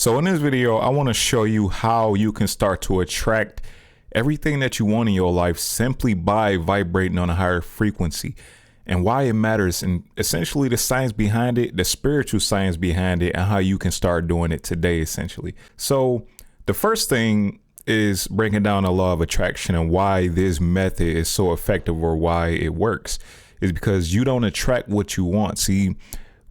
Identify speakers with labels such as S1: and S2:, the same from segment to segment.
S1: So in this video, I want to show you how you can start to attract everything that you want in your life simply by vibrating on a higher frequency, and why it matters, and essentially the science behind it, the spiritual science behind it, and how you can start doing it today, essentially. So the first thing is breaking down the law of attraction and why this method is so effective, or why it works, is because you don't attract what you want. See,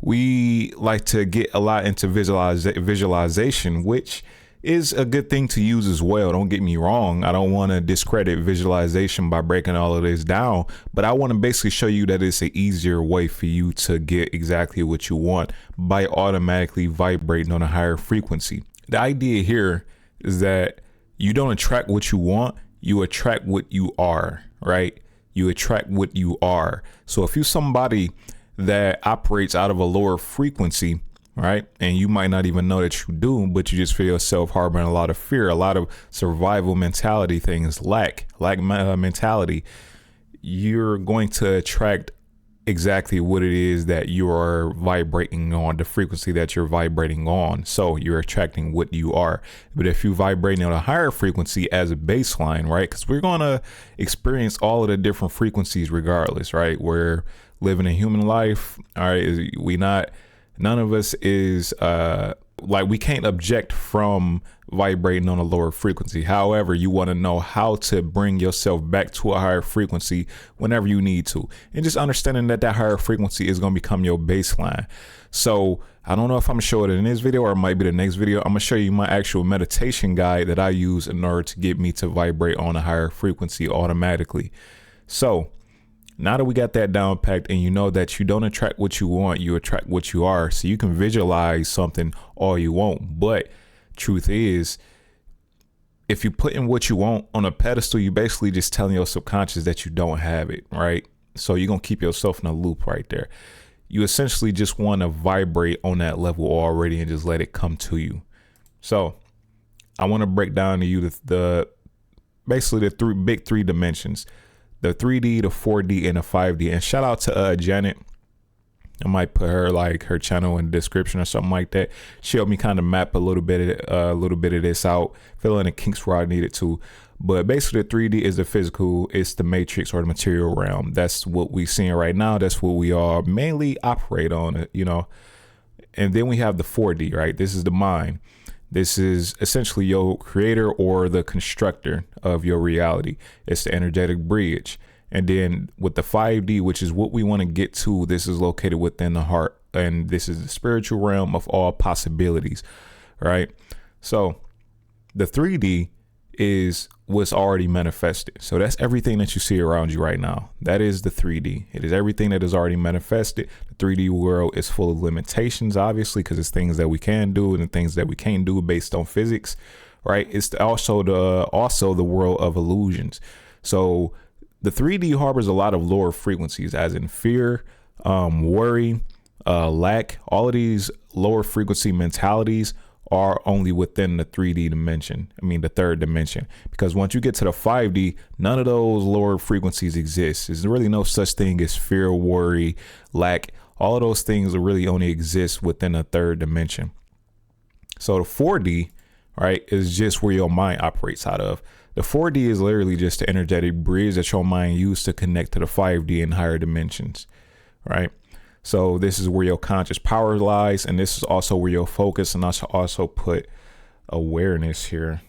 S1: we like to get a lot into visualization, which is a good thing to use as well. Don't get me wrong. I don't want to discredit visualization by breaking all of this down, but I want to basically show you that it's an easier way for you to get exactly what you want by automatically vibrating on a higher frequency. The idea here is that you don't attract what you want, you attract what you are, right? You attract what you are. So if you're somebody that operates out of a lower frequency, right, and you might not even know that you do, but you just feel yourself harboring a lot of fear, a lot of survival mentality things, lack mentality, you're going to attract exactly what it is that you are vibrating on, the frequency that you're vibrating on. So you're attracting what you are. But if you vibrating on a higher frequency as a baseline, right, because we're going to experience all of the different frequencies regardless, right? We're living a human life, all right? None of us is we can't object from vibrating on a lower frequency. However, you want to know how to bring yourself back to a higher frequency whenever you need to, and just understanding that that higher frequency is going to become your baseline. So I don't know if I'm gonna show it in this video or it might be the next video. I'm gonna show you my actual meditation guide that I use in order to get me to vibrate on a higher frequency automatically. So now that we got that down packed, and you know that you don't attract what you want, you attract what you are. So you can visualize something all you want, but truth is, if you put in what you want on a pedestal, you basically just telling your subconscious that you don't have it, right? So you're gonna keep yourself in a loop right there. You essentially just want to vibrate on that level already and just let it come to you. So I want to break down to you basically the big three dimensions: the 3D, the 4D, and the 5D. And shout out to Janet. I might put her channel in the description or something like that. She helped me kind of map a little bit of this out, fill in the kinks where I needed to. But basically, the 3D is the physical, it's the matrix or the material realm. That's what we're seeing right now. That's what we all mainly operate on, you know. And then we have the 4D, right? This is the mind. This is essentially your creator or the constructor of your reality. It's the energetic bridge. And then with the 5D, which is what we want to get to, this is located within the heart. And this is the spiritual realm of all possibilities, right? So the 3D is what's already manifested. So that's everything that you see around you right now. That is the 3D. It is everything that is already manifested. The 3D world is full of limitations, obviously, because it's things that we can do and things that we can't do based on physics, right? It's also the world of illusions. So the 3D harbors a lot of lower frequencies, as in fear, worry, lack. All of these lower frequency mentalities are only within the 3D dimension. I mean, the third dimension, because once you get to the 5D, none of those lower frequencies exist. There's really no such thing as fear, worry, lack. All of those things really only exist within the third dimension. So the 4D, right, is just where your mind operates out of. The 4D is literally just the energetic bridge that your mind used to connect to the 5D and higher dimensions, right? So this is where your conscious power lies, and this is also where your focus, and I should also put awareness here.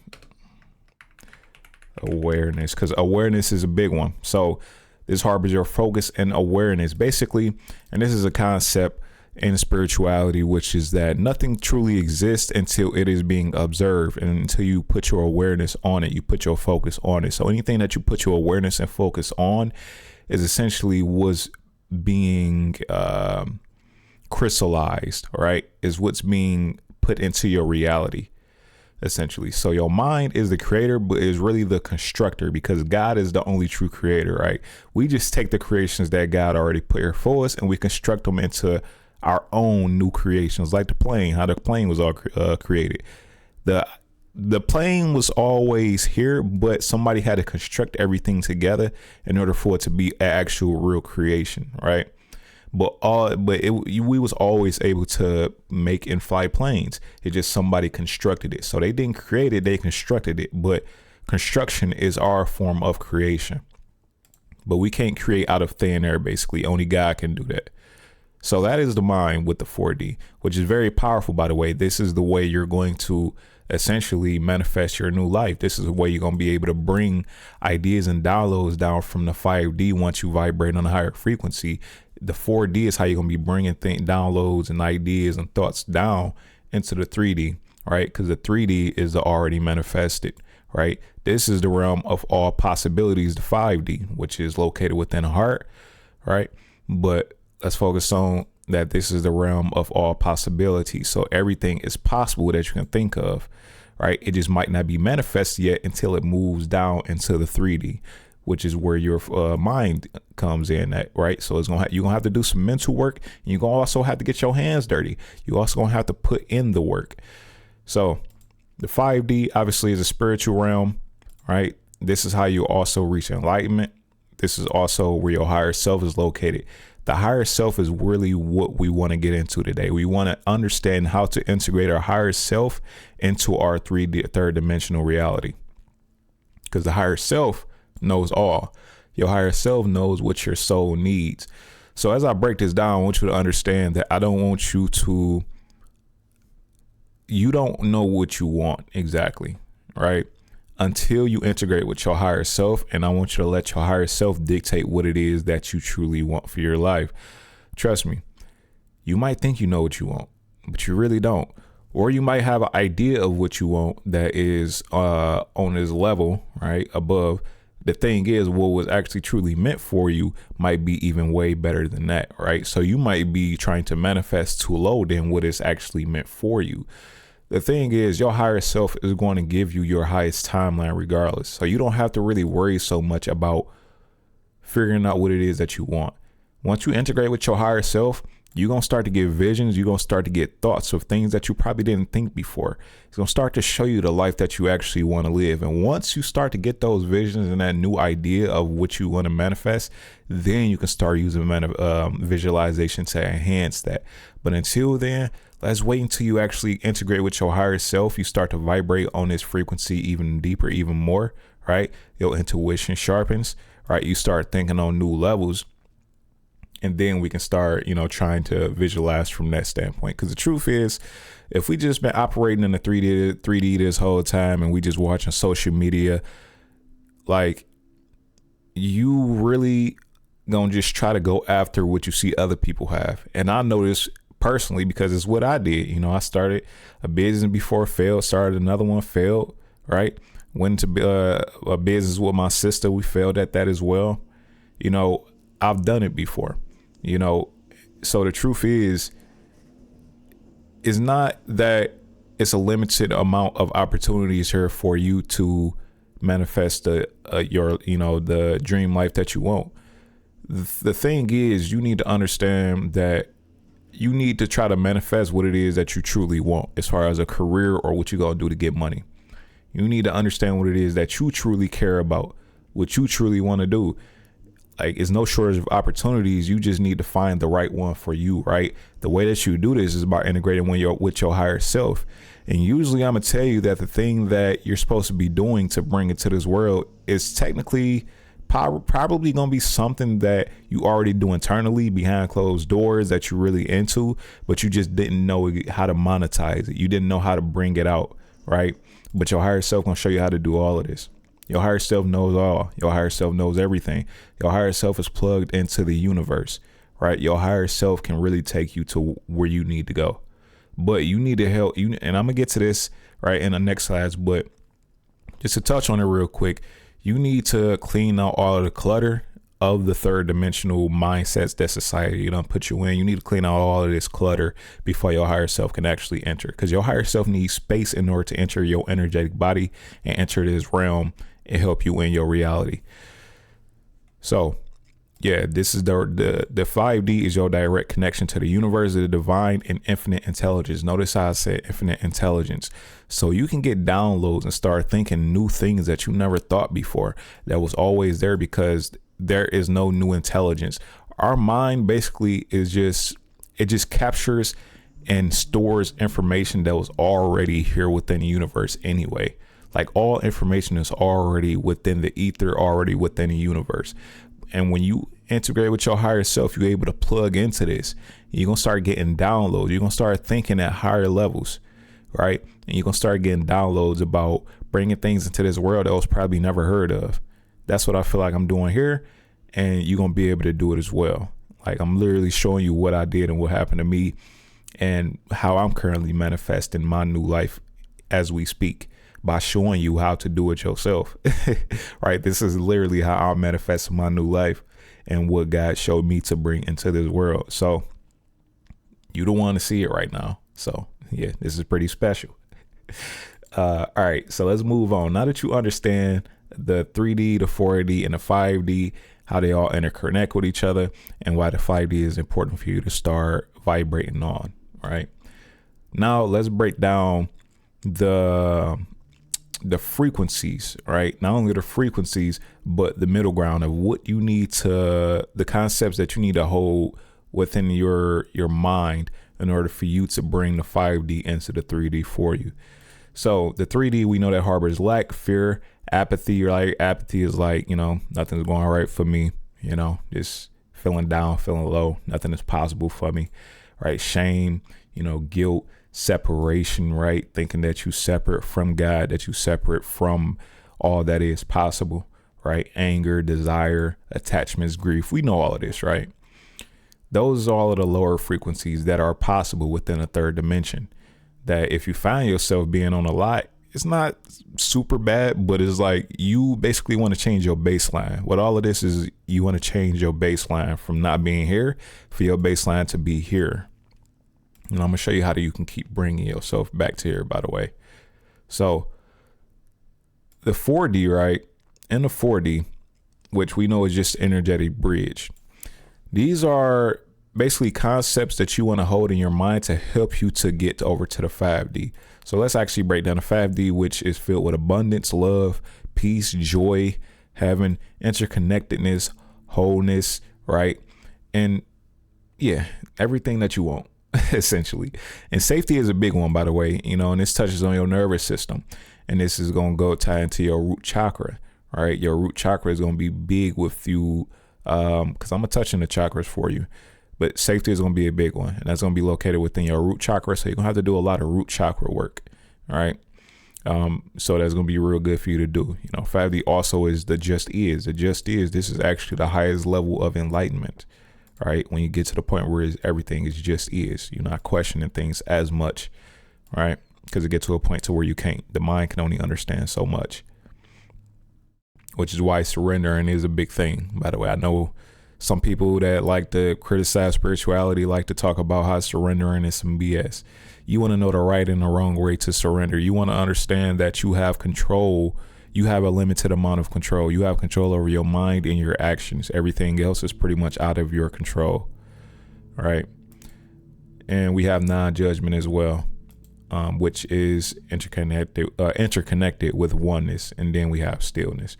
S1: Awareness, because awareness is a big one. So this harbors your focus and awareness, basically. And this is a concept in spirituality, which is that nothing truly exists until it is being observed, and until you put your awareness on it, you put your focus on it. So anything that you put your awareness and focus on is essentially was being crystallized, right? Is what's being put into your reality, essentially. So your mind is the creator, but is really the constructor, because God is the only true creator, right? We just take the creations that God already put here for us, and we construct them into our own new creations, like the plane, how the plane was all created. The plane was always here, but somebody had to construct everything together in order for it to be an actual real creation, right? We was always able to make and fly planes. It's just somebody constructed it. So they didn't create it, they constructed it. But construction is our form of creation. But we can't create out of thin air, basically. Only God can do that. So that is the mind with the 4D, which is very powerful, by the way. This is the way you're going to essentially manifest your new life. This is the way you're going to be able to bring ideas and downloads down from the 5D once you vibrate on a higher frequency. The 4D is how you're going to be bringing downloads and ideas and thoughts down into the 3D, right? Because the 3D is the already manifested, right? This is the realm of all possibilities, the 5D, which is located within the heart, right? But let's focus on that this is the realm of all possibilities. So everything is possible that you can think of, right? It just might not be manifested yet until it moves down into the 3D, which is where your mind comes in at, right? So you're gonna have to do some mental work, and you're gonna also have to get your hands dirty. You also gonna have to put in the work. So the 5D obviously is a spiritual realm, right? This is how you also reach enlightenment. This is also where your higher self is located. The higher self is really what we want to get into today. We want to understand how to integrate our higher self into our third dimensional reality, because the higher self knows all. Your higher self knows what your soul needs. So as I break this down, I want you to understand that I don't want you don't know what you want exactly, right? Until you integrate with your higher self. And I want you to let your higher self dictate what it is that you truly want for your life. Trust me, you might think you know what you want, but you really don't. Or you might have an idea of what you want that is on this level, right, above. The thing is, what was actually truly meant for you might be even way better than that, right? So you might be trying to manifest too low than what is actually meant for you. The thing is, your higher self is going to give you your highest timeline regardless. So you don't have to really worry so much about figuring out what it is that you want. Once you integrate with your higher self, you're going to start to get visions. You're going to start to get thoughts of things that you probably didn't think before. It's going to start to show you the life that you actually want to live. And once you start to get those visions and that new idea of what you want to manifest, then you can start using visualization to enhance that. But until then, let's wait until you actually integrate with your higher self. You start to vibrate on this frequency even deeper, even more, right? Your intuition sharpens, right? You start thinking on new levels. And then we can start, trying to visualize from that standpoint. Because the truth is, if we just been operating in the 3D this whole time and we just watching social media, like, you really gonna just try to go after what you see other people have. And I know this personally because it's what I did. I started a business before it failed, started another one, failed, right? Went into a business with my sister. We failed at that as well. I've done it before. So the truth is, it's not that it's a limited amount of opportunities here for you to manifest the dream life that you want. The thing is, you need to understand that you need to try to manifest what it is that you truly want as far as a career or what you're going to do to get money. You need to understand what it is that you truly care about, what you truly want to do. Like, it's no shortage of opportunities. You just need to find the right one for you, right? The way that you do this is by integrating with your higher self. And usually I'm going to tell you that the thing that you're supposed to be doing to bring it to this world is technically probably going to be something that you already do internally behind closed doors that you're really into, but you just didn't know how to monetize it. You didn't know how to bring it out, right? But your higher self going to show you how to do all of this. Your higher self knows all. Your higher self knows everything. Your higher self is plugged into the universe, right? Your higher self can really take you to where you need to go. But you need to help you. And I'm going to get to this right in the next slides. But just to touch on it real quick, you need to clean out all of the clutter of the third dimensional mindsets that society don't put you in. You need to clean out all of this clutter before your higher self can actually enter, because your higher self needs space in order to enter your energetic body and enter this realm and help you in your reality. So yeah, this is the 5D is your direct connection to the universe, the divine and infinite intelligence. Notice how I said infinite intelligence. So you can get downloads and start thinking new things that you never thought before that was always there, because there is no new intelligence. our mind basically it just captures and stores information that was already here within the universe anyway. Like all information is already within the ether, already within the universe. And when you integrate with your higher self, you're able to plug into this. You're going to start getting downloads. You're going to start thinking at higher levels, right? And you're going to start getting downloads about bringing things into this world that was probably never heard of. That's what I feel like I'm doing here. And you're going to be able to do it as well. Like I'm literally showing you what I did and what happened to me and how I'm currently manifesting my new life as we speak, by showing you how to do it yourself. Right? This is literally how I'm manifesting my new life and what God showed me to bring into this world. So you don't want to see it right now. So yeah, this is pretty special. All right, so let's move on. Now that you understand the 3D, the 4D, and the 5D, how they all interconnect with each other, and why the 5D is important for you to start vibrating on, right? Now let's break down the frequencies, right? Not only the frequencies, but the middle ground of what you need to, the concepts that you need to hold within your mind in order for you to bring the 5D into the 3D for you. So the 3D, we know that harbors lack, fear, apathy. Like apathy is like, nothing's going right for me, just feeling down, feeling low, nothing is possible for me, right? Shame, guilt, separation, right? Thinking that you separate from God, that you separate from all that is possible, right? Anger, desire, attachments, grief. We know all of this, right? Those are all of the lower frequencies that are possible within a third dimension. That if you find yourself being on a lot, it's not super bad, but it's like you basically want to change your baseline. What all of this is, you want to change your baseline from not being here for your baseline to be here. And I'm going to show you how you can keep bringing yourself back to here, by the way. So the 4D, right? And the 4D, which we know is just energetic bridge. These are basically concepts that you want to hold in your mind to help you to get over to the 5D. So let's actually break down the 5D, which is filled with abundance, love, peace, joy, having interconnectedness, wholeness, right? And yeah, everything that you want. Essentially. And safety is a big one, by the way, and this touches on your nervous system. And this is going to go tie into your root chakra, right? Your root chakra is going to be big with you, because I'm going to touch on the chakras for you. But safety is going to be a big one. And that's going to be located within your root chakra. So you're going to have to do a lot of root chakra work. All right. So that's going to be real good for you to do. 5D also is the just is. The just is. This is actually the highest level of enlightenment. Right? When you get to the point where everything is just is, you're not questioning things as much, right? Because it gets to a point to where the mind can only understand so much, which is why surrendering is a big thing. By the way, I know some people that like to criticize spirituality like to talk about how surrendering is some BS. You want to know the right and the wrong way to surrender. You want to understand that you have control. You have a limited amount of control. You have control over your mind and your actions. Everything else is pretty much out of your control. All right. And we have non-judgment as well, which is interconnected with oneness. And then we have stillness.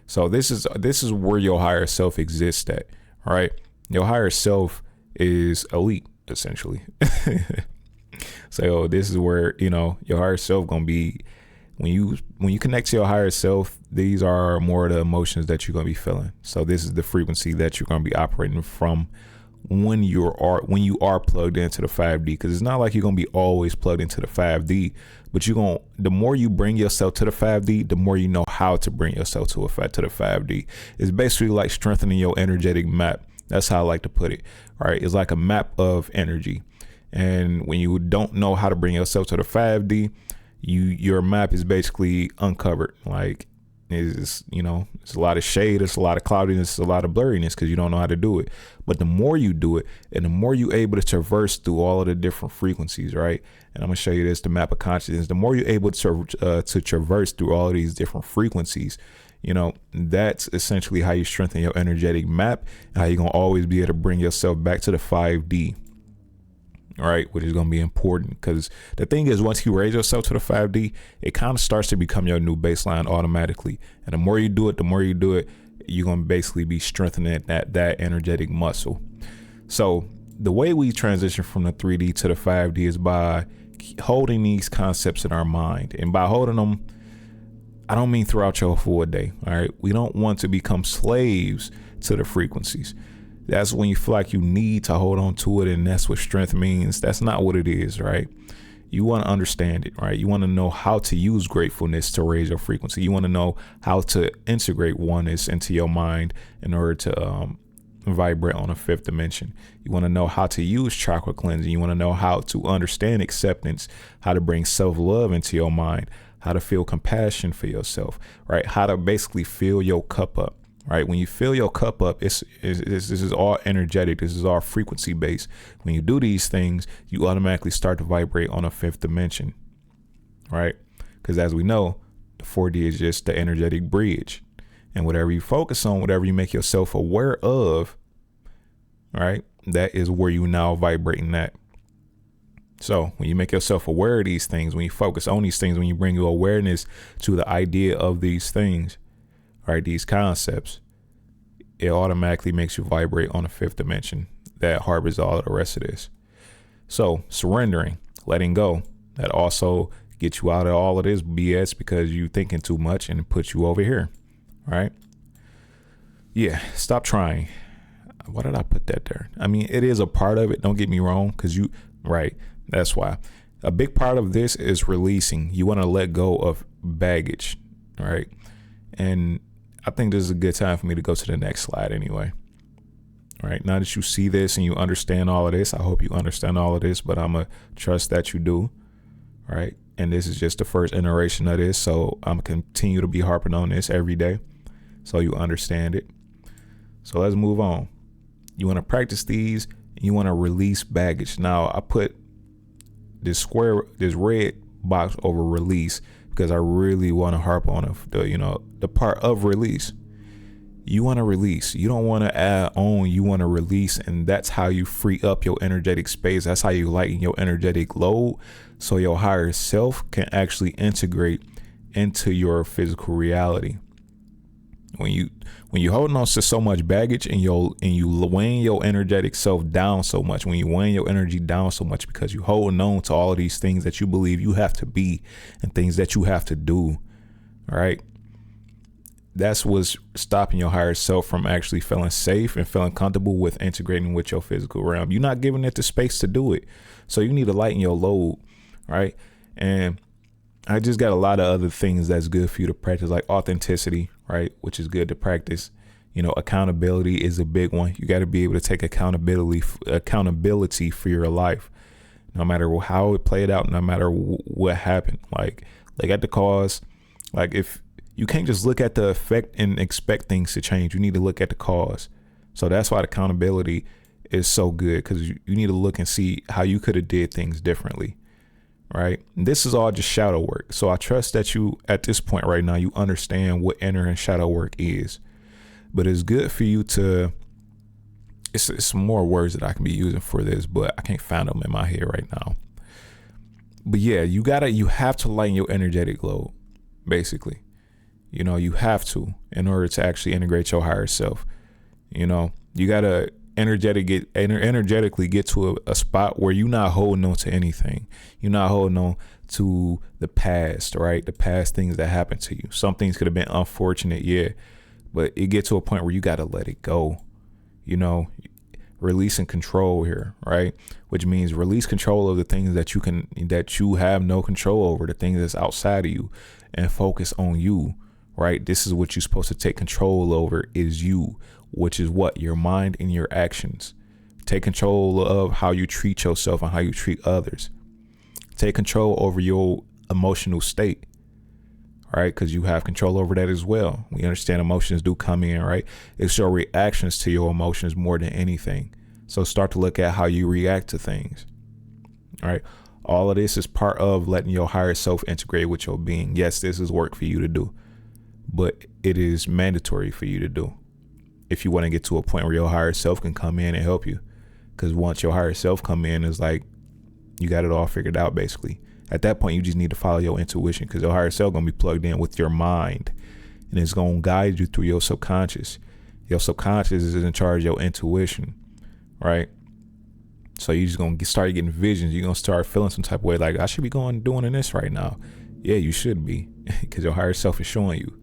S1: So this is where your higher self exists at. All right. Your higher self is elite, essentially. So this is where, your higher self going to be. When you connect to your higher self, these are more of the emotions that you're going to be feeling. So this is the frequency that you're going to be operating from when you are plugged into the 5D, because it's not like you're going to be always plugged into the 5D, but the more you bring yourself to the 5D, the more you know how to bring yourself to the 5D. It's basically like strengthening your energetic map. That's how I like to put it. All right. It's like a map of energy. And when you don't know how to bring yourself to the 5D, your map is basically uncovered. Like it's a lot of shade, it's a lot of cloudiness, it's a lot of blurriness because you don't know how to do it. But the more you do it, and the more you're able to traverse through all of the different frequencies, right? And I'm gonna show you this, the map of consciousness. The more you're able to traverse through all of these different frequencies, that's essentially how you strengthen your energetic map, and how you're gonna always be able to bring yourself back to the 5D. All right, which is going to be important, because the thing is, once you raise yourself to the 5D, it kind of starts to become your new baseline automatically. And the more you do it, you're going to basically be strengthening that energetic muscle. So the way we transition from the 3D to the 5D is by holding these concepts in our mind. And by holding them, I don't mean throughout your full day. All right. We don't want to become slaves to the frequencies. That's when you feel like you need to hold on to it. And that's what strength means. That's not what it is. Right. You want to understand it. Right. You want to know how to use gratefulness to raise your frequency. You want to know how to integrate oneness into your mind in order to vibrate on a fifth dimension. You want to know how to use chakra cleansing. You want to know how to understand acceptance, how to bring self-love into your mind, how to feel compassion for yourself, right? How to basically fill your cup up, right? When you fill your cup up, this is all energetic. This is all frequency based. When you do these things, you automatically start to vibrate on a fifth dimension, right? Because as we know, the 4D is just the energetic bridge. And whatever you focus on, whatever you make yourself aware of, right, that is where you now vibrating at. So when you make yourself aware of these things, when you focus on these things, when you bring your awareness to the idea of these things, right, these concepts, it automatically makes you vibrate on a fifth dimension that harbors all of the rest of this. So surrendering, letting go, that also gets you out of all of this BS because you thinking too much and it puts you over here. Right? Yeah. Stop trying. Why did I put that there? I mean, it is a part of it. Don't get me wrong. Right. That's why a big part of this is releasing. You want to let go of baggage. Right. And I think this is a good time for me to go to the next slide anyway. Right. Now that you see this and you understand all of this, I hope you understand all of this, but I'm going to trust that you do. Right. And this is just the first iteration of this. So I'm going to continue to be harping on this every day, so you understand it. So let's move on. You want to practice these. You want to release baggage. Now I put this red box over release because I really want to harp on the part of release. You want to release. You don't want to add on. You want to release. And that's how you free up your energetic space. That's how you lighten your energetic load, so your higher self can actually integrate into your physical reality. When you holding on to so much baggage and you weighing your energetic self down so much, when you weighing your energy down so much because you holding on to all of these things that you believe you have to be and things that you have to do, all right? That's what's stopping your higher self from actually feeling safe and feeling comfortable with integrating with your physical realm. You're not giving it the space to do it. So you need to lighten your load, right? And I just got a lot of other things that's good for you to practice, like authenticity, right? Which is good to practice. Accountability is a big one. You got to be able to take accountability for your life, no matter how it played out, no matter what happened. Like at the cause, like if you can't just look at the effect and expect things to change, you need to look at the cause. So that's why accountability is so good, because you need to look and see how you could have did things differently. Right. And this is all just shadow work. So I trust that you, at this point right now, you understand what inner and shadow work is. But it's good for you to, it's more words that I can be using for this, but I can't find them in my head right now. But yeah, you have to lighten your energetic load, basically. You have to, in order to actually integrate your higher self. You got to energetically get to a spot where you're not holding on to anything. You're not holding on to the past, right? The past things that happened to you. Some things could have been unfortunate, yeah, but it gets to a point where you got to let it go. Releasing control here, right? Which means release control of the things that you have no control over, the things that's outside of you, and focus on you, right? This is what you're supposed to take control over, is you, which is what? Your mind and your actions. Take control of how you treat yourself and how you treat others. Take control over your emotional state, right? Because you have control over that as well. We understand emotions do come in, right? It's your reactions to your emotions more than anything. So start to look at how you react to things, all right? All of this is part of letting your higher self integrate with your being. Yes, this is work for you to do, but it is mandatory for you to do if you want to get to a point where your higher self can come in and help you. Because once your higher self come in, it's like you got it all figured out, basically. At that point, you just need to follow your intuition, because your higher self going to be plugged in with your mind. and it's going to guide you through your subconscious. Your subconscious is in charge of your intuition, right? So you're just going to start getting visions. You're going to start feeling some type of way like, I should be doing this right now. Yeah, you should be, because your higher self is showing you.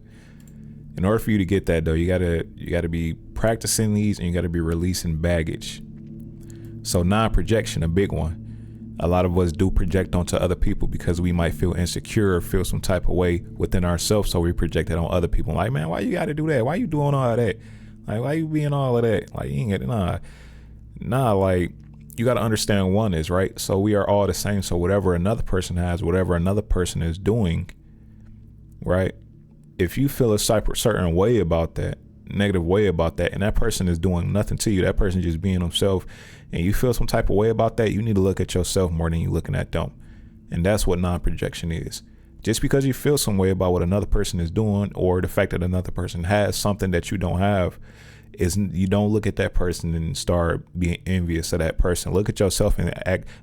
S1: In order for you to get that, though, you gotta be practicing these, and you gotta be releasing baggage. So non-projection, a big one. A lot of us do project onto other people because we might feel insecure or feel some type of way within ourselves. So we project it on other people. Like, man, why you gotta do that? Why you doing all of that? Like, why you being all of that? Like, you ain't got like, you gotta understand one is, right? So we are all the same. So whatever another person has, whatever another person is doing, right? If you feel a certain way about that, negative way about that, and that person is doing nothing to you, that person just being himself, and you feel some type of way about that, you need to look at yourself more than you looking at them. And that's what non-projection is. Just because you feel some way about what another person is doing, or the fact that another person has something that you don't have, is you don't look at that person and start being envious of that person. Look at yourself and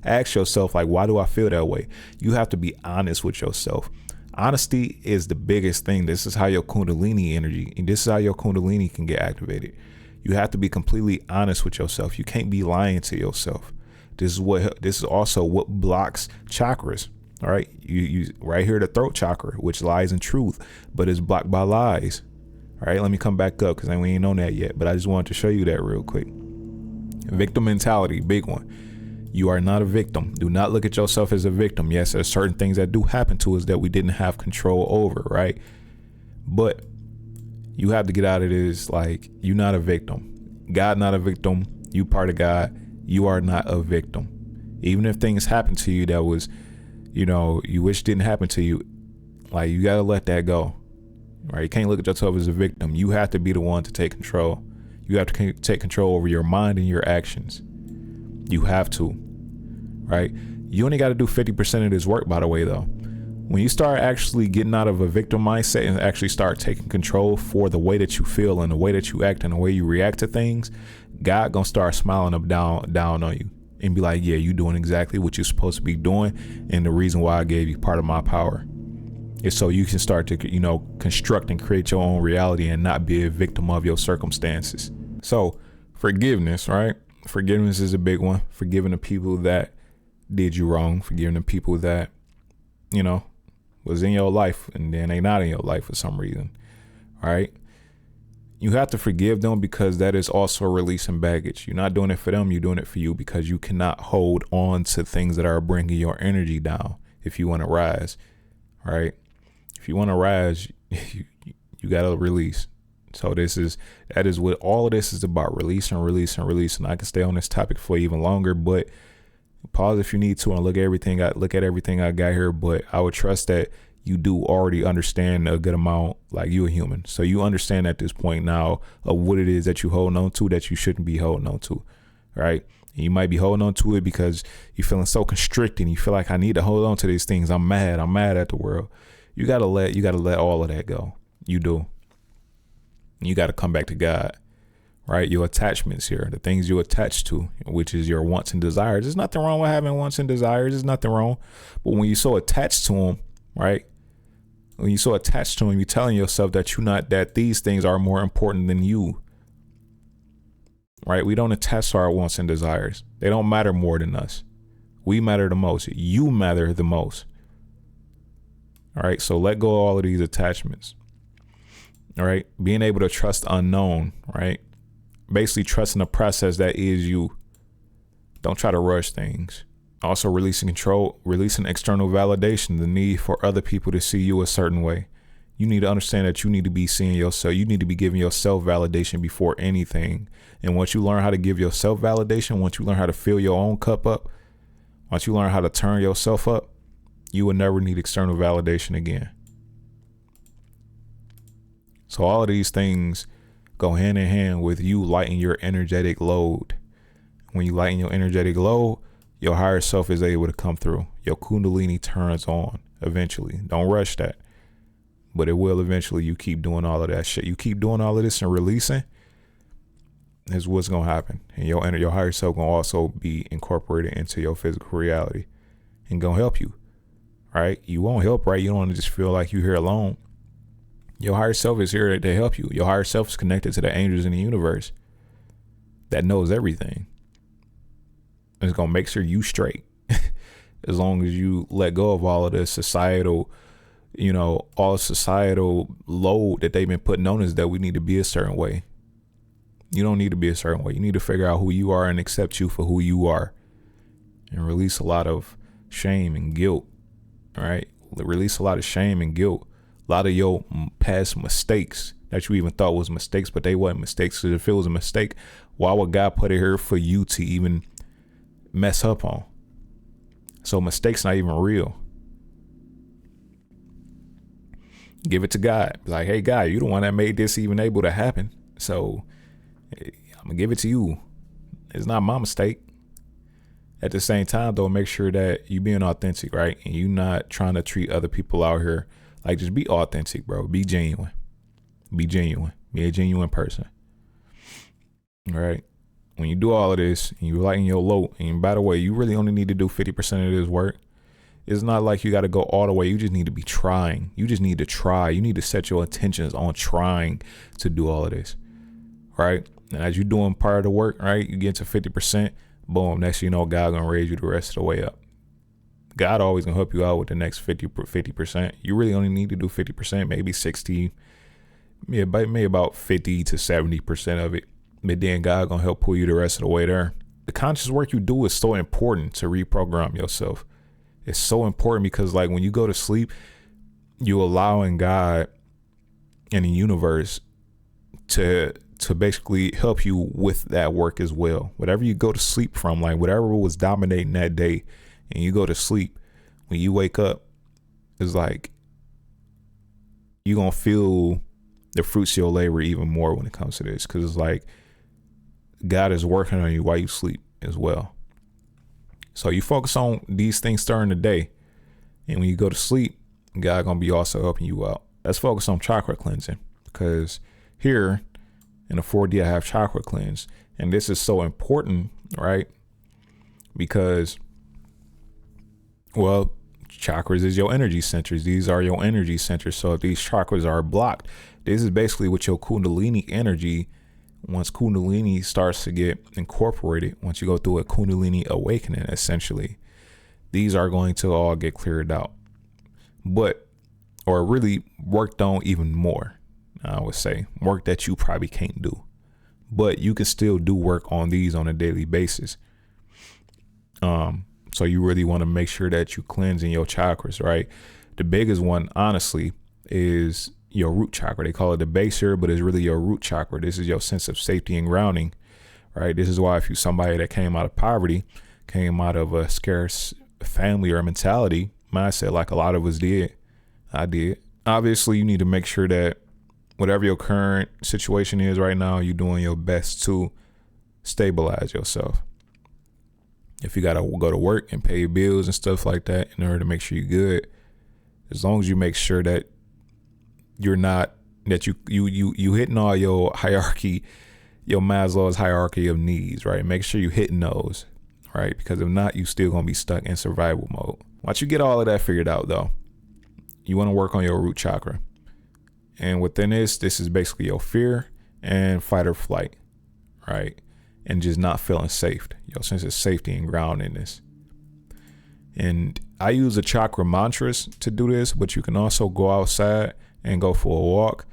S1: ask yourself, like, why do I feel that way? You have to be honest with yourself. Honesty is the biggest thing. This is how your Kundalini energy, and this is how your Kundalini can get activated. You have to be completely honest with yourself. You can't be lying to yourself. This is also what blocks chakras. All right. You right here, the throat chakra, which lies in truth, but is blocked by lies. All right. Let me come back up, because we ain't on that yet, but I just wanted to show you that real quick. Victim mentality, big one. You are not a victim. Do not look at yourself as a victim. Yes, there's certain things that do happen to us that we didn't have control over, right? But you have to get out of this, like, you're not a victim. God not a victim. You part of God. You are not a victim. Even if things happen to you that was, you wish didn't happen to you, like, you got to let that go, right? You can't look at yourself as a victim. You have to be the one to take control. You have to take control over your mind and your actions. You have to, right? You only got to do 50% of this work, by the way, though. When you start actually getting out of a victim mindset and actually start taking control for the way that you feel and the way that you act and the way you react to things, God gonna start smiling up down on you and be like, yeah, you doing exactly what you're supposed to be doing. And the reason why I gave you part of my power is so you can start to, construct and create your own reality and not be a victim of your circumstances. So forgiveness, right? Forgiveness is a big one. Forgiving the people that did you wrong. Forgiving the people that, was in your life and then they not in your life for some reason. All right. You have to forgive them, because that is also releasing baggage. You're not doing it for them. You're doing it for you, because you cannot hold on to things that are bringing your energy down if you want to rise. All right. If you want to rise, you got to release. So that is what all of this is about. Releasing. I can stay on this topic for even longer, but pause if you need to and look at everything I got here. But I would trust that you do already understand a good amount, like, you a human. So you understand at this point now of what it is that you holding on to that you shouldn't be holding on to. Right. And you might be holding on to it because you're feeling so constricted and you feel like, I need to hold on to these things. I'm mad at the world. You gotta let all of that go. You do. You got to come back to God, right? Your attachments here, the things you attach to, which is your wants and desires. There's nothing wrong with having wants and desires. There's nothing wrong. But when you're so attached to them, right? When you're so attached to them, you're telling yourself that these things are more important than you, right? We don't attach to our wants and desires. They don't matter more than us. We matter the most. You matter the most. All right. So let go of all of these attachments. All right. Being able to trust unknown, right? Basically trusting the process that is you. Don't try to rush things. Also releasing control, releasing external validation, the need for other people to see you a certain way. You need to understand that you need to be seeing yourself. You need to be giving yourself validation before anything. And once you learn how to give yourself validation, once you learn how to fill your own cup up, once you learn how to turn yourself up, you will never need external validation again. So all of these things go hand in hand with you lighting your energetic load. When you lighten your energetic load, your higher self is able to come through. Your Kundalini turns on eventually. Don't rush that. But it will eventually. You keep doing all of that shit. You keep doing all of this and releasing, is what's going to happen. And your higher self going to also be incorporated into your physical reality and going to help you. Right? You won't help, right? You don't want to just feel like you're here alone. Your higher self is here to help you. Your higher self is connected to the angels in the universe that knows everything. It's going to make sure you straight. As long as you let go of all of the societal, all societal load that they've been putting on us that we need to be a certain way. You don't need to be a certain way. You need to figure out who you are and accept you for who you are, and release a lot of shame and guilt. All right. Release a lot of shame and guilt. A lot of your past mistakes that you even thought was mistakes, but they weren't mistakes. Because if it was a mistake, why would God put it here for you to even mess up on? So mistakes not even real. Give it to God. Like, hey, God, you the one that made this even able to happen. So I'm gonna give it to you. It's not my mistake. At the same time, though, make sure that you being authentic, right? And you not trying to treat other people out here like, just be authentic, bro. Be genuine. Be genuine. Be a genuine person. All right. When you do all of this and you lighten your load, and by the way, you really only need to do 50% of this work. It's not like you got to go all the way. You just need to be trying. You just need to try. You need to set your intentions on trying to do all of this. Right. And as you're doing part of the work, right, you get to 50%. Boom. Next, God going to raise you the rest of the way up. God always going to help you out with the next 50%. You really only need to do 50%, maybe 60. Yeah, maybe about 50 to 70% of it. But then God going to help pull you the rest of the way there. The conscious work you do is so important to reprogram yourself. It's so important because, like, when you go to sleep, you allowing God and the universe to basically help you with that work as well. Whatever you go to sleep from, like whatever was dominating that day, and you go to sleep, when you wake up, it's like you're going to feel the fruits of your labor even more when it comes to this. Because it's like God is working on you while you sleep as well. So you focus on these things during the day, and when you go to sleep, God going to be also helping you out. Let's focus on chakra cleansing, because here in the 4D, I have chakra cleanse. And this is so important, right? Because, well, chakras is your energy centers. These are your energy centers. So if these chakras are blocked, this is basically what your Kundalini energy, once Kundalini starts to get incorporated, once you go through a Kundalini awakening, essentially, these are going to all get cleared out. Or really worked on even more. I would say work that you probably can't do, but you can still do work on these on a daily basis. So you really want to make sure that you cleansing your chakras, right? The biggest one, honestly, is your root chakra. They call it the base here, but it's really your root chakra. This is your sense of safety and grounding, right? This is why if you're somebody that came out of poverty, came out of a scarce family or mentality mindset, like a lot of us did, I did. Obviously, you need to make sure that whatever your current situation is right now, you're doing your best to stabilize yourself. If you got to go to work and pay your bills and stuff like that in order to make sure you're good, as long as you make sure that you're not, that you hitting all your hierarchy, your Maslow's hierarchy of needs, right? Make sure you hitting those, right? Because if not, you still going to be stuck in survival mode. Once you get all of that figured out, though, you want to work on your root chakra. And within this is basically your fear and fight or flight, right? And just not feeling safe, your sense of safety and groundedness. And I use the chakra mantras to do this, but you can also go outside and go for a walk.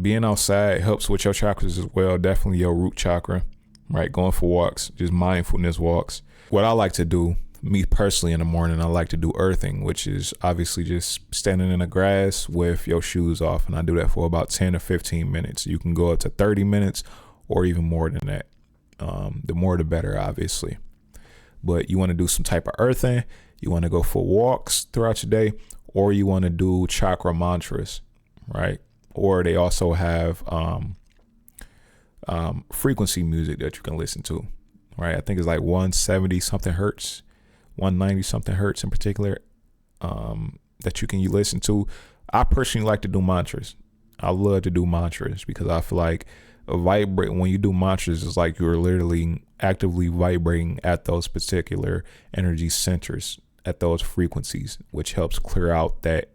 S1: Being outside helps with your chakras as well. Definitely your root chakra, right? Going for walks, just mindfulness walks. What I like to do, me personally, in the morning, I like to do earthing, which is obviously just standing in the grass with your shoes off. And I do that for about 10 or 15 minutes. You can go up to 30 minutes or even more than that. The more, the better, obviously. But you want to do some type of earthing. You want to go for walks throughout your day, or you want to do chakra mantras, right? Or they also have frequency music that you can listen to, right? I think it's like 170 something hertz. 190 something hertz in particular, that you listen to. I personally like to do mantras. I love to do mantras because I feel like when you do mantras, it's like you're literally actively vibrating at those particular energy centers, at those frequencies, which helps clear out that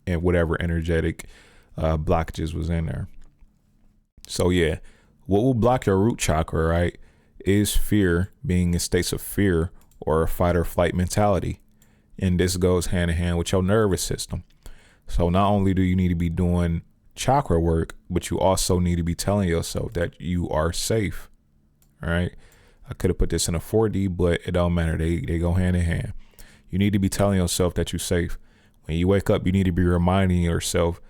S1: and whatever energetic blockages was in there. So yeah, what will block your root chakra, right, is fear, being in states of fear or a fight or flight mentality. And this goes hand in hand with your nervous system. So not only do you need to be doing chakra work, but you also need to be telling yourself that you are safe. All right. I could have put this in a 4D, but it don't matter. They go hand in hand. You need to be telling yourself that you're safe. When you wake up, you need to be reminding yourself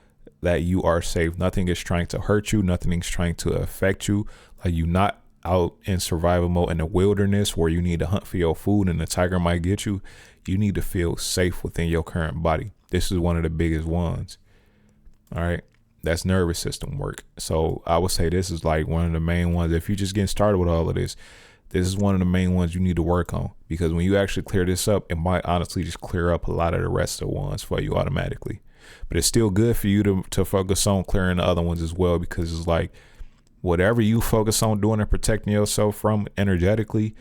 S1: that you are safe. Nothing is trying to hurt you. Nothing is trying to affect you. Like, you're not out in survival mode in the wilderness where you need to hunt for your food and the tiger might get you. You need to feel safe within your current body. This is one of the biggest ones. All right. That's nervous system work. So I would say this is like one of the main ones. If you're just getting started with all of this, this is one of the main ones you need to work on, because when you actually clear this up, it might honestly just clear up a lot of the rest of the ones for you automatically. But it's still good for you to focus on clearing the other ones as well, because it's like whatever you focus on doing and protecting yourself from energetically,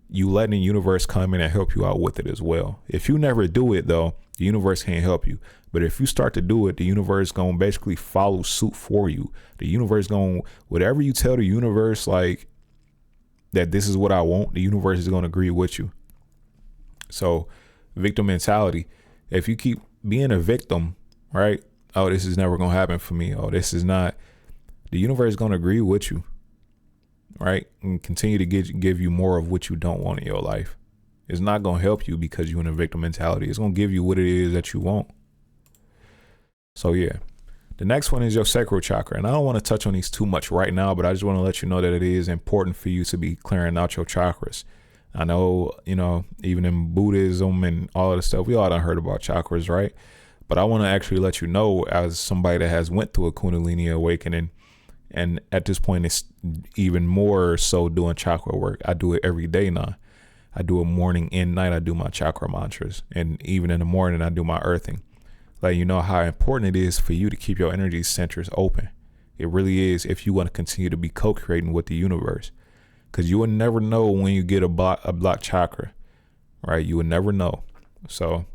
S1: you letting the universe come in and help you out with it as well. If you never do it though, the universe can't help you. But if you start to do it, the universe gonna basically follow suit for you. The universe gonna, whatever you tell the universe, like that this is what I want, the universe is gonna agree with you. So victim mentality, if you keep being a victim, right? Oh, this is never gonna happen for me. Oh, this is not, the universe is gonna agree with you, right? And continue to give you more of what you don't want in your life. It's not gonna help you because you're in a victim mentality. It's gonna give you what it is that you want. So yeah, the next one is your sacral chakra. And I don't want to touch on these too much right now, but I just want to let you know that it is important for you to be clearing out your chakras. I know, even in Buddhism and all of the stuff, we all done heard about chakras, right? But I want to actually let you know, as somebody that has went through a Kundalini awakening, and at this point it's even more so doing chakra work. I do it every day now. I do it morning and night. I do my chakra mantras, and even in the morning I do my earthing. Like, you know how important it is for you to keep your energy centers open. It really is, if you want to continue to be co-creating with the universe, because you will never know when you get a blocked chakra, right? You will never know. So,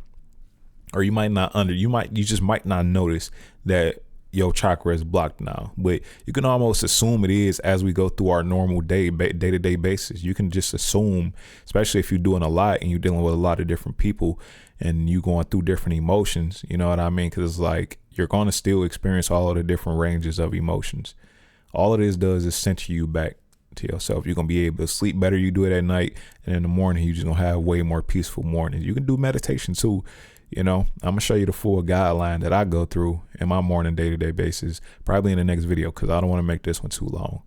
S1: or you just might not notice that your chakra is blocked now, but you can almost assume it is as we go through our normal day-to-day basis. You can just assume, especially if you're doing a lot and you're dealing with a lot of different people and you going through different emotions, you know what I mean? Because it's like you're going to still experience all of the different ranges of emotions. All of this does is center you back to yourself. You're going to be able to sleep better. You do it at night, and in the morning, you're just going to have way more peaceful mornings. You can do meditation too. I'm going to show you the full guideline that I go through in my morning day-to-day basis, probably in the next video, because I don't want to make this one too long,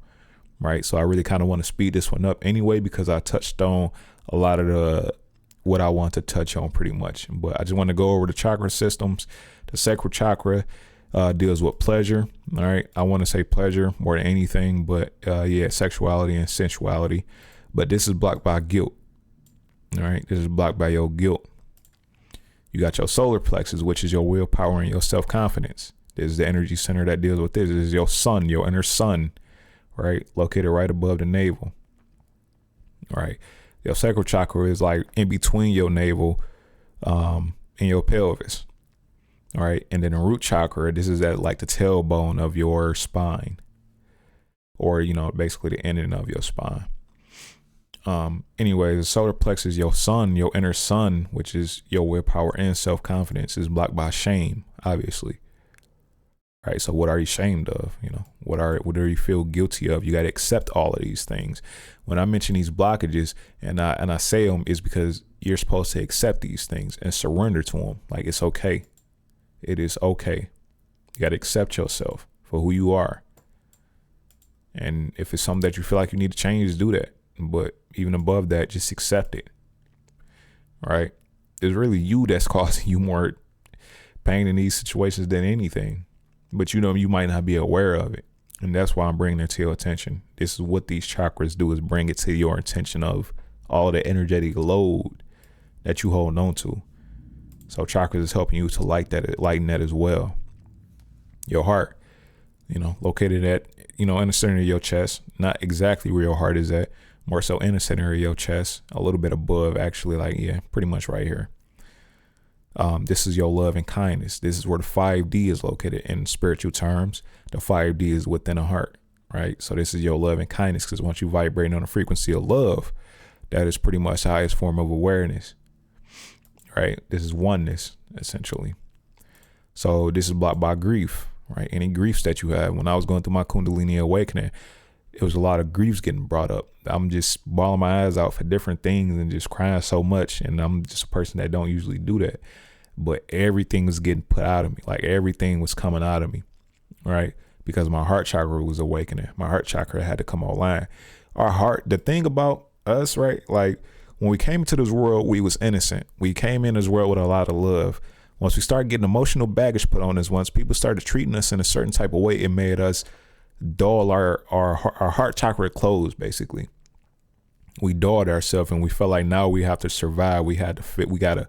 S1: right? So I really kind of want to speed this one up anyway, because I touched on a lot of what I want to touch on pretty much. But I just want to go over the chakra systems. The sacral chakra deals with pleasure. All right. I want to say pleasure more than anything, but sexuality and sensuality. But this is blocked by guilt. All right. This is blocked by your guilt. You got your solar plexus, which is your willpower and your self-confidence. This is the energy center that deals with this. This is your sun, your inner sun, right? Located right above the navel. All right. Your sacral chakra is like in between your navel and your pelvis. All right. And then the root chakra, this is at like the tailbone of your spine, or, basically the ending of your spine. Anyway, the solar plexus, your sun, your inner sun, which is your willpower and self-confidence, is blocked by shame, obviously. Right. So what are you ashamed of? What do you feel guilty of? You got to accept all of these things. When I mention these blockages and I say them, is because you're supposed to accept these things and surrender to them. Like, it's okay. It is okay. You got to accept yourself for who you are. And if it's something that you feel like you need to change, do that. But even above that, just accept it. Right. It's really you that's causing you more pain in these situations than anything. But you might not be aware of it. And that's why I'm bringing it to your attention. This is what these chakras do, is bring it to your attention of all the energetic load that you hold on to. So chakras is helping you to lighten that as well. Your heart, located at, in the center of your chest, not exactly where your heart is at, more so in the center of your chest, a little bit above, actually, pretty much right here. This is your love and kindness. This is where the 5D is located in spiritual terms. The 5D is within the heart, right? So this is your love and kindness, because once you vibrate on the frequency of love, that is pretty much the highest form of awareness, right? This is oneness, essentially. So this is blocked by grief, right? Any griefs that you have. When I was going through my Kundalini awakening, it was a lot of griefs getting brought up. I'm just bawling my eyes out for different things and just crying so much. And I'm just a person that don't usually do that. But everything was getting put out of me. Like everything was coming out of me, right? Because my heart chakra was awakening. My heart chakra had to come online. Our heart, the thing about us, right? Like when we came into this world, we was innocent. We came in this world with a lot of love. Once we started getting emotional baggage put on us, once people started treating us in a certain type of way, it made us dull. Our heart chakra closed, basically. We dulled ourselves, and we felt like now we have to survive. We had to fit. We gotta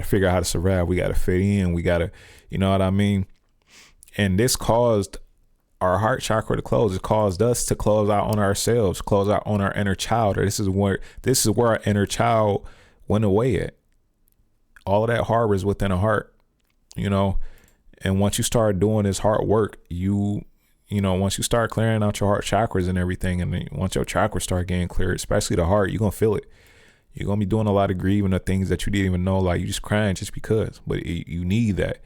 S1: figure out how to survive. We gotta fit in. We gotta, you know what I mean? And this caused our heart chakra to close. It caused us to close out on ourselves, close out on our inner child. Or this is where our inner child went away at. All of that harbors within a heart, you know. And once you start doing this hard work, you know, once you start clearing out your heart chakras and everything, and then once your chakras start getting cleared, especially the heart, you're gonna feel it. You're gonna be doing a lot of grieving of things that you didn't even know, like you just crying just because. But you need that.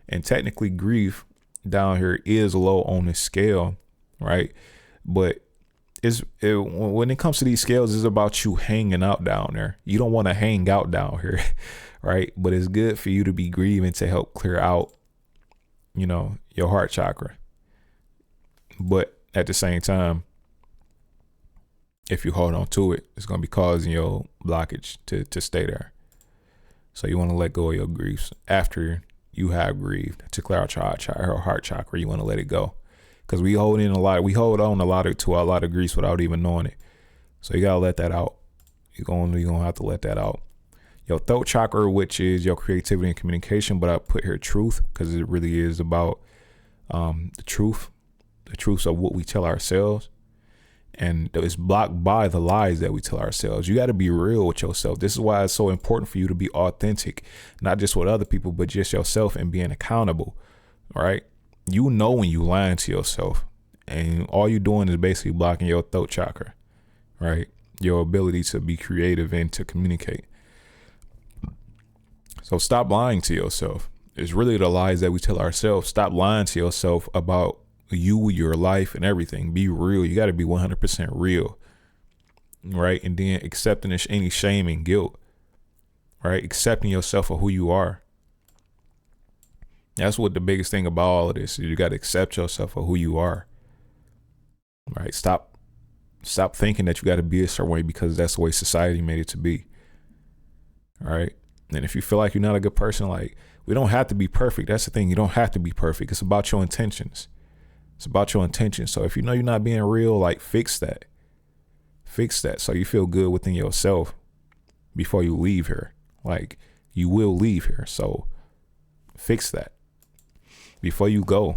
S1: And technically, grief down here is low on this scale, right? But when it comes to these scales, it's about you hanging out down there. You don't want to hang out down here, right? But it's good for you to be grieving to help clear out, you know, your heart chakra. But at the same time, if you hold on to it, it's going to be causing your blockage to stay there. So you want to let go of your griefs after you have grieved to clear out your heart chakra. You want to let it go, because we hold on a lot of griefs without even knowing it. So you got to let that out. You're going to have to let that out. Your throat chakra, which is your creativity and communication, but I put here truth, because it really is about the truths of what we tell ourselves. And it's blocked by the lies that we tell ourselves. You got to be real with yourself. This is why it's so important for you to be authentic, not just with other people, but just yourself, and being accountable. All right. You know when you lying to yourself, and all you're doing is basically blocking your throat chakra, right? Your ability to be creative and to communicate. So stop lying to yourself. It's really the lies that we tell ourselves. Stop lying to yourself about you, your life, and everything. Be real. You got to be 100% real, right? And then accepting any shame and guilt, right? Accepting yourself for who you are. That's what the biggest thing about all of this is. You got to accept yourself for who you are, right? Stop thinking that you got to be a certain way because that's the way society made it to be, all right? And if you feel like you're not a good person, like, we don't have to be perfect. That's the thing. You don't have to be perfect. It's about your intentions. It's about your intentions. So if you know you're not being real, like, fix that. Fix that so you feel good within yourself before you leave here. Like, you will leave here. So fix that before you go.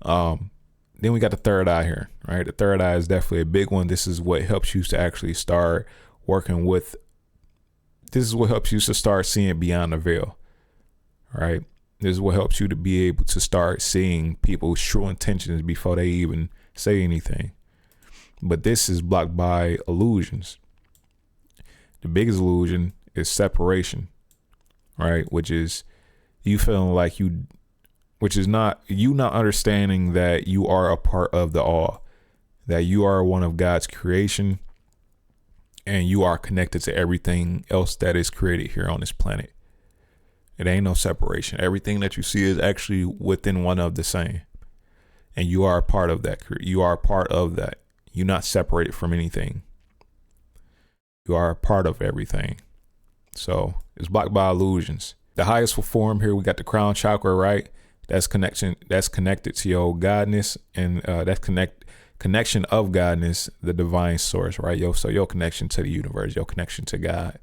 S1: Then we got the third eye here, right? The third eye is definitely a big one. This is what helps you to actually start working with. This is what helps you to start seeing beyond the veil, right? This is what helps you to be able to start seeing people's true intentions before they even say anything. But this is blocked by illusions. The biggest illusion is separation, right? Which is you feeling like not understanding that you are a part of the all, that you are one of God's creation, and you are connected to everything else that is created here on this planet. It ain't no separation. Everything that you see is actually within one of the same. And you are a part of that. You are a part of that. You're not separated from anything. You are a part of everything. So it's blocked by illusions. The highest form here, we got the crown chakra, right? That's connected to your godness, and that's connection of godness, the divine source, right? So your connection to the universe, your connection to God,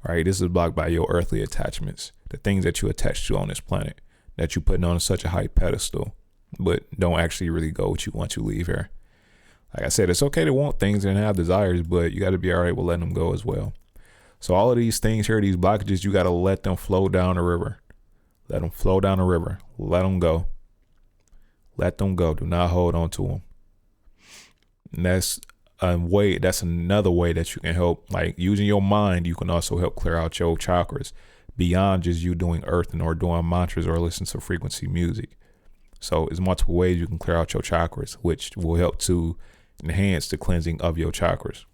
S1: right? This is blocked by your earthly attachments, the things that you attach to on this planet that you're putting on such a high pedestal, but don't actually really go what you want to leave here. Like I said, it's okay to want things and have desires, but you got to be all right with letting them go as well. So all of these things here, these blockages, you got to let them flow down the river. Let them flow down the river. Let them go. Let them go. Do not hold on to them. And that's another way that you can help, like using your mind. You can also help clear out your chakras beyond just you doing earthing or doing mantras or listening to frequency music. So there's multiple ways you can clear out your chakras, which will help to enhance the cleansing of your chakras.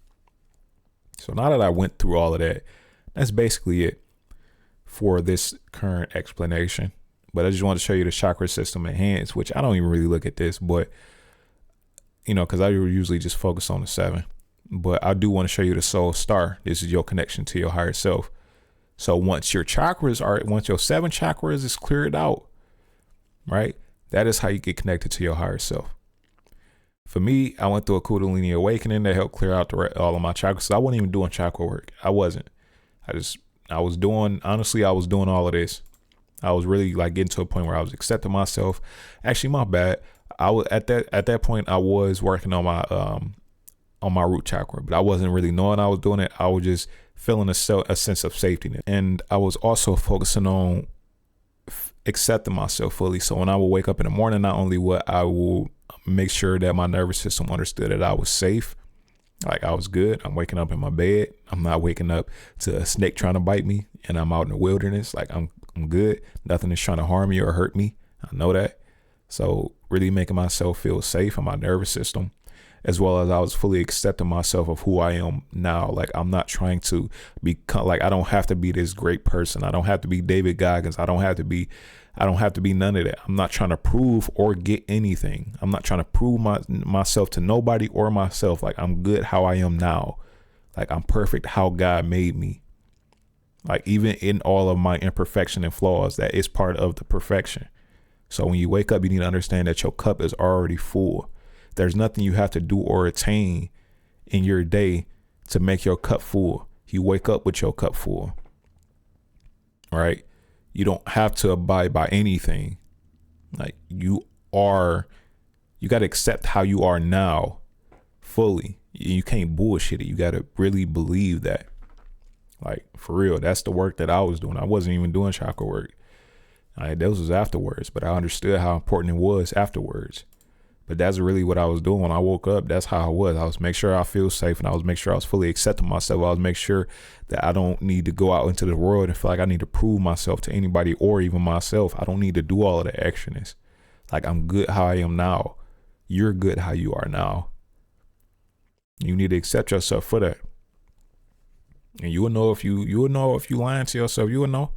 S1: So now that I went through all of that, that's basically it for this current explanation. But I just want to show you the chakra system enhanced, which I don't even really look at this, but because I usually just focus on the 7. But I do want to show you the soul star. This is your connection to your higher self. So once your 7 chakras is cleared out, right? That is how you get connected to your higher self. For me, I went through a Kundalini awakening that helped clear out all of my chakras. So I wasn't even doing chakra work. I wasn't. I was doing all of this. I was really like getting to a point where I was accepting myself. Actually, my bad. I was at that point, I was working on my root chakra, but I wasn't really knowing I was doing it. I was just feeling a sense of safety. And I was also focusing on accepting myself fully. So when I would wake up in the morning, not only would I will make sure that my nervous system understood that I was safe, like I was good. I'm waking up in my bed. I'm not waking up to a snake trying to bite me, and I'm out in the wilderness. Like I'm good. Nothing is trying to harm me or hurt me. I know that. So really making myself feel safe in my nervous system, as well as I was fully accepting myself of who I am now. Like I'm not trying to become, like I don't have to be this great person. I don't have to be David Goggins. I don't have to be none of that. I'm not trying to prove or get anything. I'm not trying to prove myself to nobody or myself. Like I'm good how I am now. Like I'm perfect how God made me. Like even in all of my imperfection and flaws, that is part of the perfection. So when you wake up, you need to understand that your cup is already full. There's nothing you have to do or attain in your day to make your cup full. You wake up with your cup full, right? You don't have to abide by anything. Like you got to accept how you are now fully. You can't bullshit it. You got to really believe that. Like for real, that's the work that I was doing. I wasn't even doing chakra work. Those was afterwards, but I understood how important it was afterwards. But that's really what I was doing when I woke up. That's how I was. I was make sure I feel safe, and I was make sure I was fully accepting myself. I was make sure that I don't need to go out into the world and feel like I need to prove myself to anybody or even myself. I don't need to do all of the extraness. Like I'm good how I am now. You're good how you are now. You need to accept yourself for that. And you will know if you lying to yourself. You will know.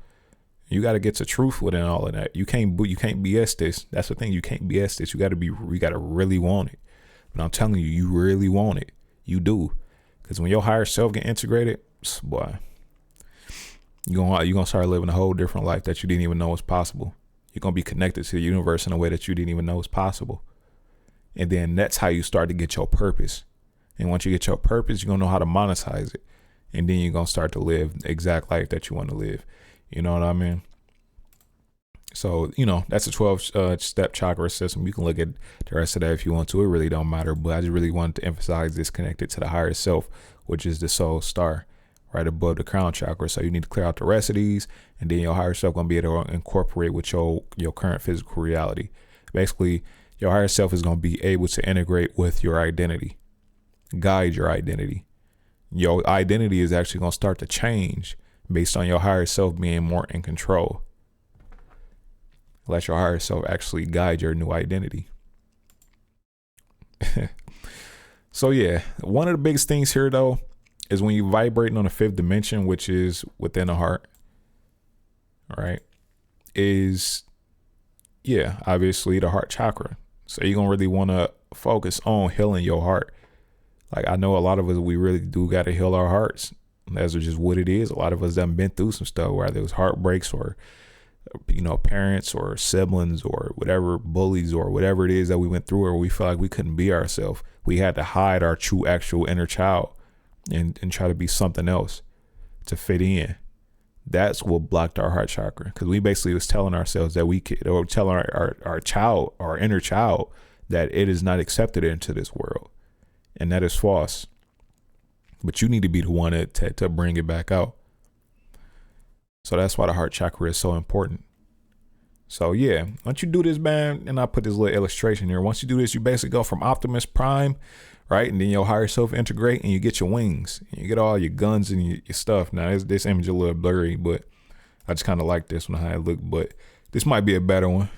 S1: You got to get to truth within all of that. You can't BS this. That's the thing. You can't BS this. You got to really want it. But I'm telling you, you really want it. You do. Because when your higher self get integrated, boy, you're going to start living a whole different life that you didn't even know was possible. You're going to be connected to the universe in a way that you didn't even know was possible. And then that's how you start to get your purpose. And once you get your purpose, you're going to know how to monetize it. And then you're going to start to live the exact life that you want to live. You know what I mean? So, that's a 12-step chakra system. You can look at the rest of that if you want to. It really don't matter. But I just really wanted to emphasize this connected to the higher self, which is the soul star right above the crown chakra. So you need to clear out the rest of these, and then your higher self going to be able to incorporate with your current physical reality. Basically, your higher self is going to be able to integrate with your identity, guide your identity. Your identity is actually going to start to change based on your higher self being more in control. Let your higher self actually guide your new identity. So yeah, one of the biggest things here though is when you're vibrating on the 5th dimension, which is within the heart, right? Obviously the heart chakra. So you're gonna really want to focus on healing your heart. Like I know a lot of us, we really do got to heal our hearts. That's just what it is. A lot of us have been through some stuff, whether it was heartbreaks or, parents or siblings or whatever, bullies or whatever it is that we went through, or we felt like we couldn't be ourselves. We had to hide our true, actual inner child and try to be something else to fit in. That's what blocked our heart chakra, because we basically was telling ourselves that we could, or telling our child, our inner child, that it is not accepted into this world. And that is false. but you need to be the one to bring it back out. So that's why the heart chakra is so important. So yeah, once you do this, man, and I put this little illustration here. Once you do this, you basically go from Optimus Prime, right? And then your higher self integrate and you get your wings. And you get all your guns and your stuff. Now, this image is a little blurry, but I just kind of like this one, how it looked. But this might be a better one,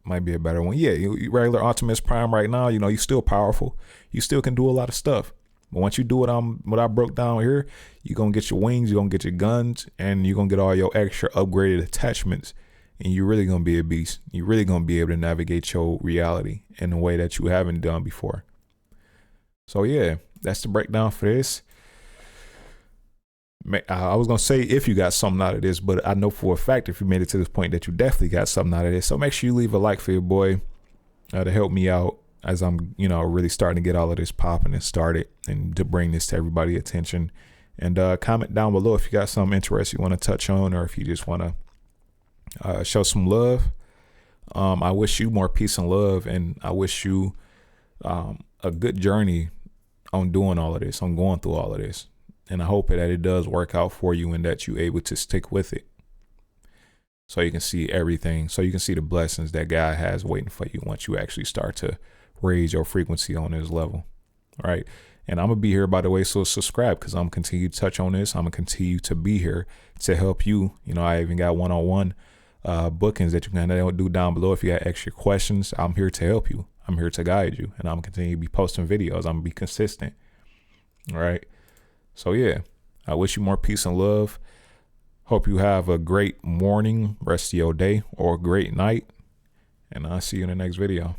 S1: might be a better one. Yeah, you regular Optimus Prime right now, you're still powerful. You still can do a lot of stuff. But once you do what I broke down here, you're going to get your wings, you're going to get your guns, and you're going to get all your extra upgraded attachments. And you're really going to be a beast. You're really going to be able to navigate your reality in a way that you haven't done before. So yeah, that's the breakdown for this. I was going to say if you got something out of this, but I know for a fact if you made it to this point that you definitely got something out of this. So make sure you leave a like for your boy to help me out as I'm, really starting to get all of this popping and started and to bring this to everybody's attention. And comment down below if you got something interesting you want to touch on, or if you just want to show some love. I wish you more peace and love, and I wish you a good journey on doing all of this, on going through all of this. And I hope that it does work out for you and that you're able to stick with it, so you can see everything, so you can see the blessings that God has waiting for you once you actually start to raise your frequency on this level. All right. And I'm going to be here, by the way, so subscribe, because I'm going to continue to touch on this. I'm going to continue to be here to help you. I even got one-on-one bookings that you can do down below. If you got extra questions, I'm here to help you. I'm here to guide you, and I'm going to continue to be posting videos. I'm going to be consistent. All right. So yeah, I wish you more peace and love. Hope you have a great morning, rest of your day, or a great night. And I'll see you in the next video.